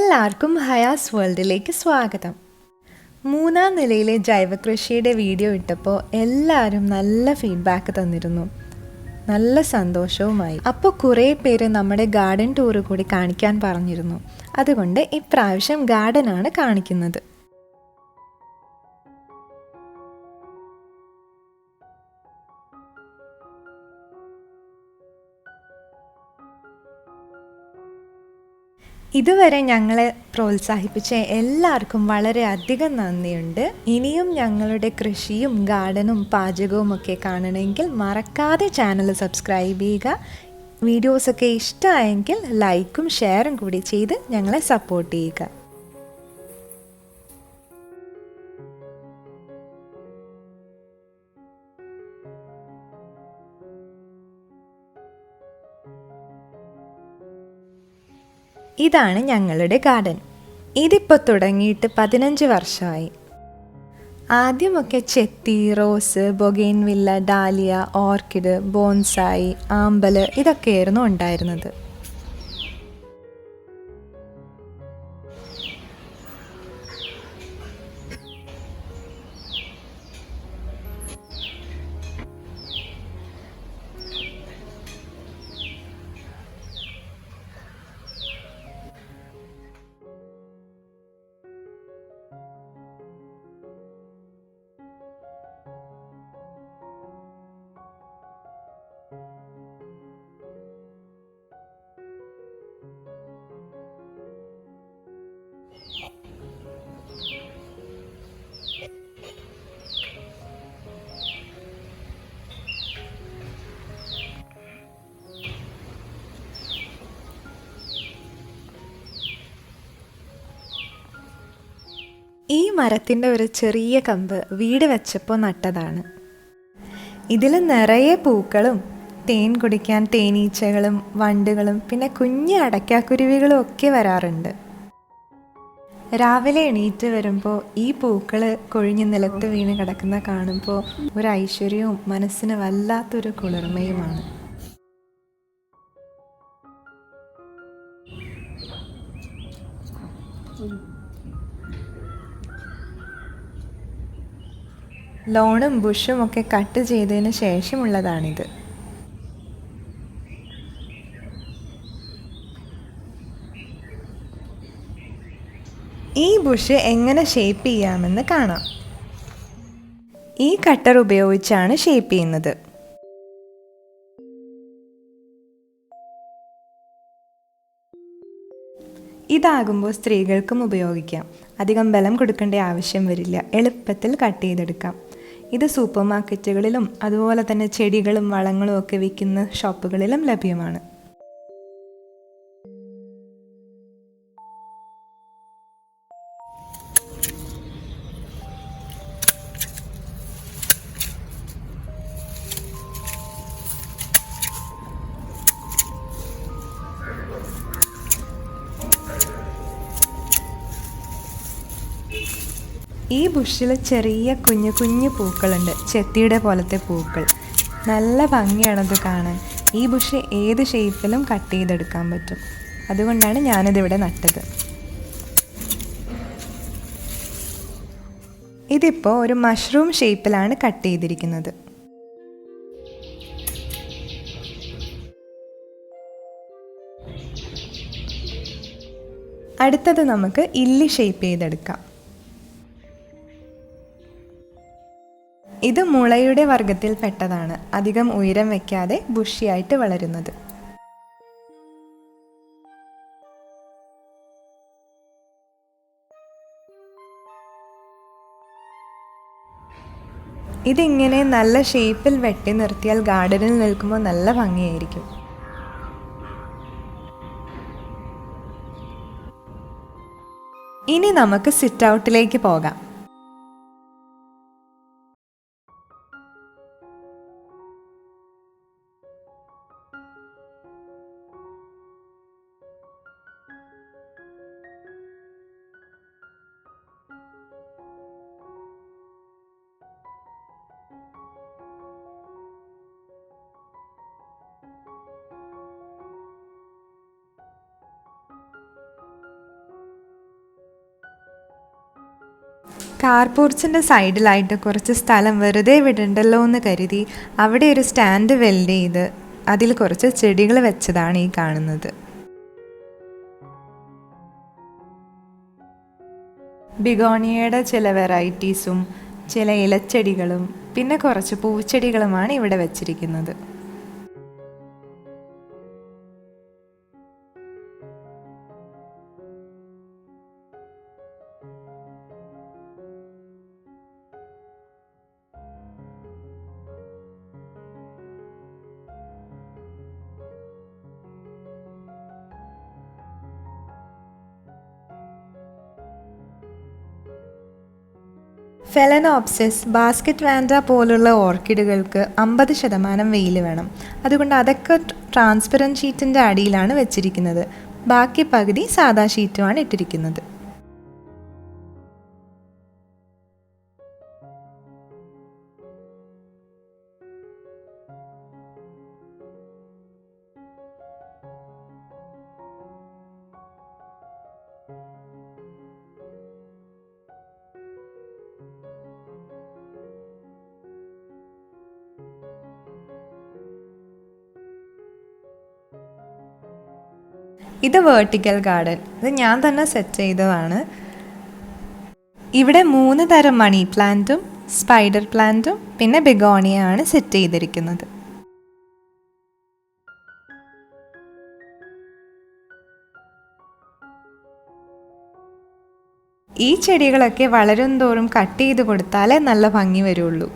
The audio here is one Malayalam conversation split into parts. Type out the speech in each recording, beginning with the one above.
എല്ലാവർക്കും ഹയാസ് വേൾഡിലേക്ക് സ്വാഗതം. 3-ാം നിലയിലെ ജൈവകൃഷിയുടെ വീഡിയോ ഇട്ടപ്പോൾ എല്ലാവരും നല്ല ഫീഡ്ബാക്ക് തന്നിരുന്നു. നല്ല സന്തോഷവുമായി. അപ്പോൾ കുറേ പേര് നമ്മുടെ ഗാർഡൻ ടൂറ് കൂടി കാണിക്കാൻ പറഞ്ഞിരുന്നു. അതുകൊണ്ട് ഇപ്രാവശ്യം ഗാർഡനാണ് കാണിക്കുന്നത്. ഇതുവരെ ഞങ്ങളെ പ്രോത്സാഹിപ്പിച്ച എല്ലാവർക്കും വളരെയധികം നന്ദിയുണ്ട്. ഇനിയും ഞങ്ങളുടെ കൃഷിയും ഗാർഡനും പാചകവും ഒക്കെ കാണണമെങ്കിൽ മറക്കാതെ ചാനൽ സബ്സ്ക്രൈബ് ചെയ്യുക. വീഡിയോസൊക്കെ ഇഷ്ടമായെങ്കിൽ ലൈക്കും ഷെയറും കൂടി ചെയ്ത് ഞങ്ങളെ സപ്പോർട്ട് ചെയ്യുക. ഇതാണ് ഞങ്ങളുടെ ഗാർഡൻ. ഇതിപ്പോൾ തുടങ്ങിയിട്ട് 15 വർഷമായി. ആദ്യമൊക്കെ ചെത്തി, റോസ്, ബൊഗെയിൻവില്ല, ഡാലിയ, ഓർക്കിഡ്, ബോൺസായി, ആമ്പല് ഇതൊക്കെയായിരുന്നു ഉണ്ടായിരുന്നത്. ഈ മരത്തിൻ്റെ ഒരു ചെറിയ കമ്പ് വീട് വെച്ചപ്പോൾ നട്ടതാണ്. ഇതിൽ നിറയെ പൂക്കളും തേൻ കുടിക്കാൻ തേനീച്ചകളും വണ്ടുകളും പിന്നെ കുഞ്ഞു അടയ്ക്കാക്കുരുവികളും ഒക്കെ വരാറുണ്ട്. രാവിലെ എണീറ്റ് വരുമ്പോൾ ഈ പൂക്കൾ കൊഴിഞ്ഞ് നിലത്ത് വീണ് കിടക്കുന്ന കാണുമ്പോൾ ഒരു ഐശ്വര്യവും മനസ്സിന് വല്ലാത്തൊരു കുളിർമയുമാണ്. ലോണും ബുഷും ഒക്കെ കട്ട് ചെയ്തതിന് ശേഷമുള്ളതാണിത്. ഈ ബുഷ് എങ്ങനെ ഷേപ്പ് ചെയ്യാമെന്ന് കാണാം. ഈ കട്ടർ ഉപയോഗിച്ചാണ് ഷേപ്പ് ചെയ്യുന്നത്. ഇതാകുമ്പോൾ സ്ത്രീകൾക്കും ഉപയോഗിക്കാം. അധികം ബലം കൊടുക്കേണ്ട ആവശ്യം വരില്ല. എളുപ്പത്തിൽ കട്ട് ചെയ്തെടുക്കാം. ഇത് സൂപ്പർ മാർക്കറ്റുകളിലും അതുപോലെ തന്നെ ചെടികളും വളങ്ങളും ഒക്കെ വിൽക്കുന്ന ഷോപ്പുകളിലും ലഭ്യമാണ്. ഈ ബുഷിൽ ചെറിയ കുഞ്ഞു കുഞ്ഞു പൂക്കളുണ്ട്, ചെത്തിയുടെ പോലത്തെ പൂക്കൾ. നല്ല ഭംഗിയാണത് കാണാൻ. ഈ ബുഷ് ഏത് ഷേപ്പിലും കട്ട് ചെയ്തെടുക്കാൻ പറ്റും. അതുകൊണ്ടാണ് ഞാനിതിവിടെ നട്ടത്. ഇതിപ്പോൾ ഒരു മഷ്റൂം ഷേപ്പിലാണ് കട്ട് ചെയ്തിരിക്കുന്നത്. അടുത്തത് നമുക്ക് ഇല്ലി ഷേപ്പ് ചെയ്തെടുക്കാം. ഇത് മുളയുടെ വർഗത്തിൽ പെട്ടതാണ്. അധികം ഉയരം വയ്ക്കാതെ ബുഷിയായിട്ട് വളരുന്നത്. ഇതിങ്ങനെ നല്ല ഷേപ്പിൽ വെട്ടി നിർത്തിയാൽ ഗാർഡനിൽ നിൽക്കുമ്പോൾ നല്ല ഭംഗിയായിരിക്കും. ഇനി നമുക്ക് സിറ്റ് ഔട്ടിലേക്ക് പോകാം. കാർ പോർച്ചിൻ്റെ സൈഡിലായിട്ട് കുറച്ച് സ്ഥലം വെറുതെ വിടണ്ടല്ലോ എന്ന് കരുതി അവിടെ ഒരു സ്റ്റാൻഡ് വെൽഡ് ചെയ്ത് അതിൽ കുറച്ച് ചെടികൾ വെച്ചതാണ് ഈ കാണുന്നത്. ബിഗോണിയയുടെ ചില വെറൈറ്റീസും ചില ഇലച്ചെടികളും പിന്നെ കുറച്ച് പൂച്ചെടികളുമാണ് ഇവിടെ വെച്ചിരിക്കുന്നത്. ഫെലനോപ്സിസ്, ബാസ്ക്കറ്റ് വാൻഡ പോലുള്ള ഓർക്കിഡുകൾക്ക് 50% വെയിൽ വേണം. അതുകൊണ്ട് അതൊക്കെ ട്രാൻസ്പെറൻറ്റ് ഷീറ്റിൻ്റെ അടിയിലാണ് വെച്ചിരിക്കുന്നത്. ബാക്കി പകുതി സാദാ ഷീറ്റുമാണ് ഇട്ടിരിക്കുന്നത്. ഇത് വേർട്ടിക്കൽ ഗാർഡൻ. ഇത് ഞാൻ തന്നെ സെറ്റ് ചെയ്തതാണ്. ഇവിടെ 3 തരം മണി പ്ലാന്റും സ്പൈഡർ പ്ലാന്റും പിന്നെ ബിഗോണിയാണ് സെറ്റ് ചെയ്തിരിക്കുന്നത്. ഈ ചെടികളൊക്കെ വളരും തോറും കട്ട് ചെയ്ത് കൊടുത്താലേ നല്ല ഭംഗി വരുള്ളൂ.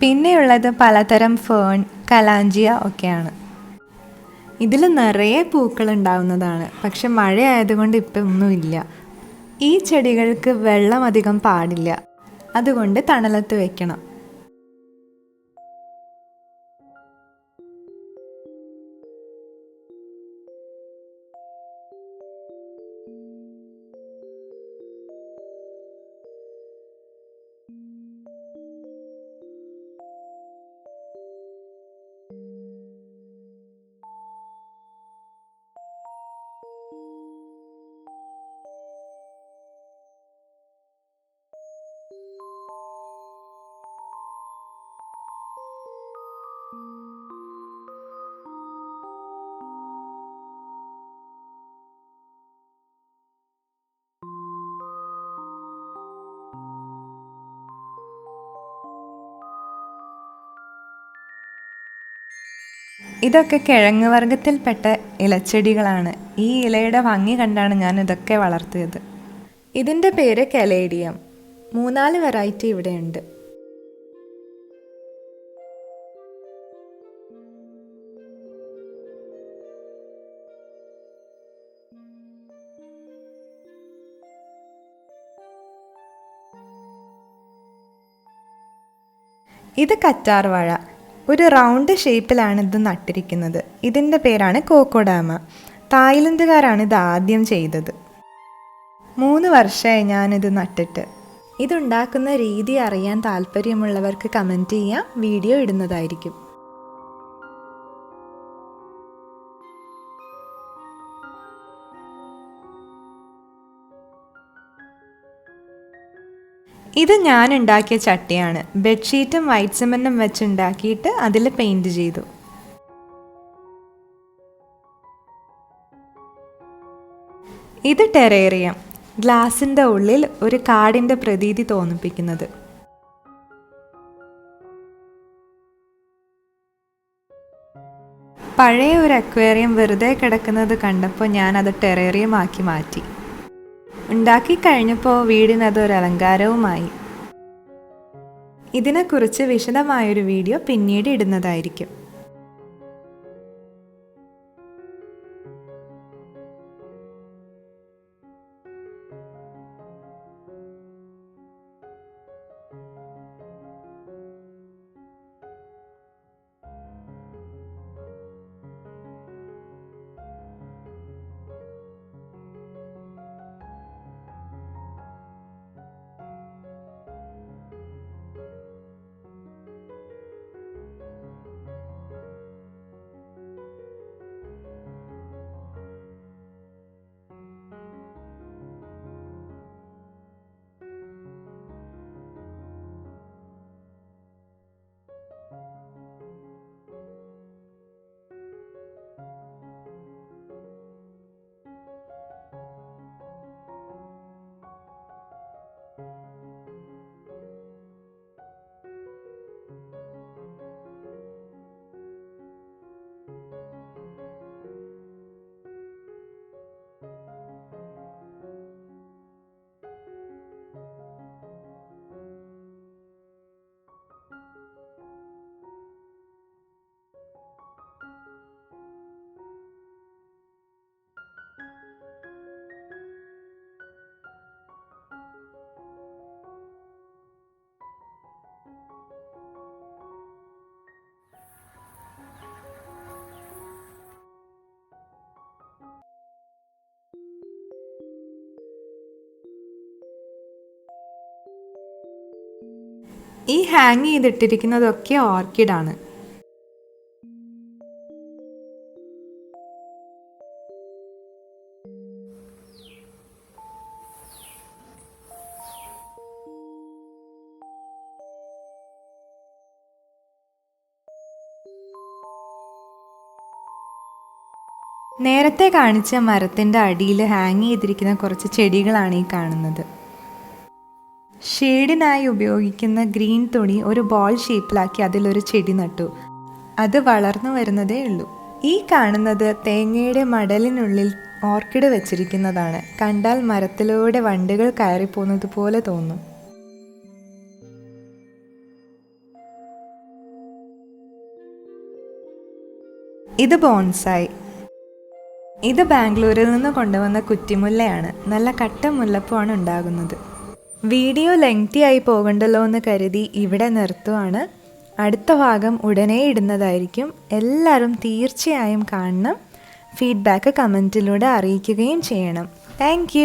പിന്നെയുള്ളത് പലതരം ഫേൺ, കലാഞ്ചിയ ഒക്കെയാണ്. ഇതിൽ നിറയെ പൂക്കൾ ഉണ്ടാവുന്നതാണ്. പക്ഷെ മഴയായതുകൊണ്ട് ഇപ്പം ഒന്നുമില്ല. ഈ ചെടികൾക്ക് വെള്ളം അധികം പാടില്ല, അതുകൊണ്ട് തണലത്ത് വെക്കണം. ഇതൊക്കെ കിഴങ്ങ് വർഗത്തിൽപ്പെട്ട ഇലച്ചെടികളാണ്. ഈ ഇലയുടെ ഭംഗി കണ്ടാണ് ഞാൻ ഇതൊക്കെ വളർത്തിയത്. ഇതിൻ്റെ പേര് കലേഡിയം. 3-4 വെറൈറ്റി ഇവിടെയുണ്ട്. ഇത് കറ്റാർ വാഴ. ഒരു റൗണ്ട് ഷേപ്പിലാണ് ഇത് നട്ടിരിക്കുന്നത്. ഇതിൻ്റെ പേരാണ് കോക്കോഡാമ. തായ്ലൻഡുകാരാണ് ഇത് ആദ്യം ചെയ്തത്. 3 വർഷമായി ഞാനിത് നട്ടിട്ട്. ഇതുണ്ടാക്കുന്ന രീതി അറിയാൻ താല്പര്യമുള്ളവർക്ക് കമൻറ്റ് ചെയ്യാം, വീഡിയോ ഇടുന്നതായിരിക്കും. ഇത് ഞാൻ ഉണ്ടാക്കിയ ചട്ടിയാണ്. ബെഡ്ഷീറ്റും വൈറ്റ് സിമൻറ്റും വെച്ചുണ്ടാക്കിയിട്ട് അതിൽ പെയിൻറ് ചെയ്തു. ഇത് ടെറേറിയം. ഗ്ലാസിൻ്റെ ഉള്ളിൽ ഒരു കാടിൻ്റെ പ്രതീതി തോന്നിപ്പിക്കുന്നത്. പഴയ ഒരു അക്വേറിയം വെറുതെ കിടക്കുന്നത് കണ്ടപ്പോൾ ഞാനത് ടെറേറിയം ആക്കി മാറ്റി. ഉണ്ടാക്കി കഴിഞ്ഞപ്പോൾ വീടിനതൊരു അലങ്കാരവുമായി. ഇതിനെക്കുറിച്ച് വിശദമായൊരു വീഡിയോ പിന്നീട് ഇടുന്നതായിരിക്കും. ഈ ഹാങ് ചെയ്തിട്ടിരിക്കുന്നതൊക്കെ ഓർക്കിഡാണ്. നേരത്തെ കാണിച്ച മരത്തിൻ്റെ അടിയിൽ ഹാങ് ചെയ്തിരിക്കുന്ന കുറച്ച് ചെടികളാണ് ഈ കാണുന്നത്. ഷെയ്ഡിനായി ഉപയോഗിക്കുന്ന ഗ്രീൻ തുണി ഒരു ബോൾ ഷേപ്പിലാക്കി അതിലൊരു ചെടി നട്ടു. അത് വളർന്നു വരുന്നതേ ഉള്ളൂ. ഈ കാണുന്നത് തേങ്ങയുടെ മടലിനുള്ളിൽ ഓർക്കിഡ് വെച്ചിരിക്കുന്നതാണ്. കണ്ടാൽ മരത്തിലൂടെ വണ്ടുകൾ കയറിപ്പോകുന്നത് പോലെ തോന്നും. ഇത് ബോൺസായി. ഇത് ബാംഗ്ലൂരിൽ നിന്ന് കൊണ്ടുവന്ന കുറ്റിമുല്ലയാണ്. നല്ല കട്ട മുല്ലപ്പൂവാണ് ഉണ്ടാകുന്നത്. വീഡിയോ ലെങ്തി ആയി പോകണ്ടല്ലോ എന്ന് കരുതി ഇവിടെ നിർത്തുവാണ്. അടുത്ത ഭാഗം ഉടനെ ഇടുന്നതായിരിക്കും. എല്ലാവരും തീർച്ചയായും കാണണം. ഫീഡ്ബാക്ക് കമൻറ്റിലൂടെ അറിയിക്കുകയും ചെയ്യണം. താങ്ക്